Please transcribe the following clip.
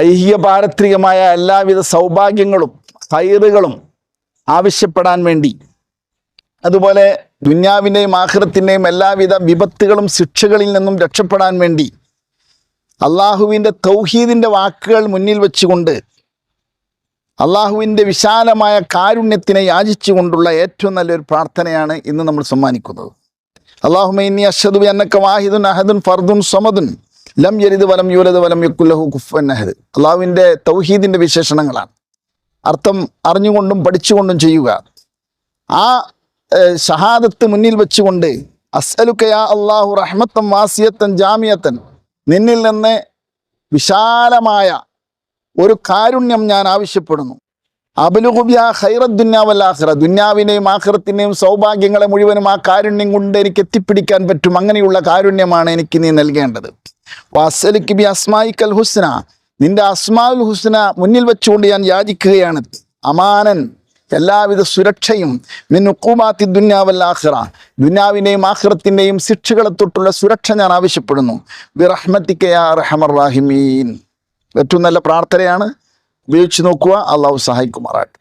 ഐഹിക പാരത്രികമായ എല്ലാവിധ സൗഭാഗ്യങ്ങളും ഹൈറുകളും ആവശ്യപ്പെടാൻ വേണ്ടി, അതുപോലെ ദുന്യാവിൻ്റെയും ആഖിറത്തിൻ്റെയും എല്ലാവിധ വിപത്തുകളും ശിക്ഷകളിൽ നിന്നും രക്ഷപ്പെടാൻ വേണ്ടി അള്ളാഹുവിൻ്റെ തൗഹീദിൻ്റെ വാക്കുകൾ മുന്നിൽ വെച്ചുകൊണ്ട് അള്ളാഹുവിൻ്റെ വിശാലമായ കാരുണ്യത്തിനെ യാചിച്ചുകൊണ്ടുള്ള ഏറ്റവും നല്ലൊരു പ്രാർത്ഥനയാണ് ഇന്ന് നമ്മൾ സമ്മാനിക്കുന്നത്. അല്ലാഹുമ്മ ഇന്നി അശ്ഹദു ബി അന്നക വാഹിദുൻ അഹദുൻ ഫർദുൻ സമദുൻ ലം യലിദ് വലം യൂലദ് വലം യകുൽ ലഹു കുഫുവൻ അഹദ്. അള്ളാഹുവിൻ്റെ തൗഹീദിൻ്റെ വിശേഷണങ്ങളാണ്. അർത്ഥം അറിഞ്ഞുകൊണ്ടും പഠിച്ചുകൊണ്ടും ചെയ്യുക. ആ ഷഹാദത്ത് മുന്നിൽ വെച്ചുകൊണ്ട് അസ്അലുക യാ അല്ലാഹു റഹ്മത്തൻ വാസിയത്തൻ ജാമിയത്തൻ, നിന്നിൽ നിന്ന് വിശാലമായ ഒരു കാരുണ്യം ഞാൻ ആവശ്യപ്പെടുന്നു. അബ്ലുഗു ബിഹാ ഖൈറദ് ദുനിയ വൽ ആഖിറ, ദുന്യാവിനെയും ആഖിറത്തിനെയും സൗഭാഗ്യങ്ങളെ മുഴുവനും ആ കാരുണ്യം കൊണ്ട് എനിക്ക് എത്തിപ്പിടിക്കാൻ പറ്റും. അങ്ങനെയുള്ള കാരുണ്യമാണ് എനിക്ക് നീ നൽകേണ്ടത്. വഅസ്അലുക ബി അസ്മാഇക്കൽ ഹുസ്ന, നിന്റെ അസ്മാഉൽ ഹുസ്ന മുന്നിൽ വെച്ചുകൊണ്ട് ഞാൻ യാചിക്കുകയാണ്. അമാനൻ, എല്ലാവിധ സുരക്ഷയും, മിൻ ഉഖൂബാത്തി ദുനിയ വൽ ആഖിറ, ദുനിയാവിൻ്റെയും ആഖിറത്തിൻ്റെയും ശിക്ഷകളെ തൊട്ടുള്ള സുരക്ഷ ഞാൻ ആവശ്യപ്പെടുന്നു. ബിറഹ്മതിക യാ അർഹമർ റഹീമീൻ. ഏറ്റവും നല്ല പ്രാർത്ഥനയാണ്. ഉപയോഗിച്ച് നോക്കുക. അള്ളാഹു സഹായിക്കുമാറാട്ടെ.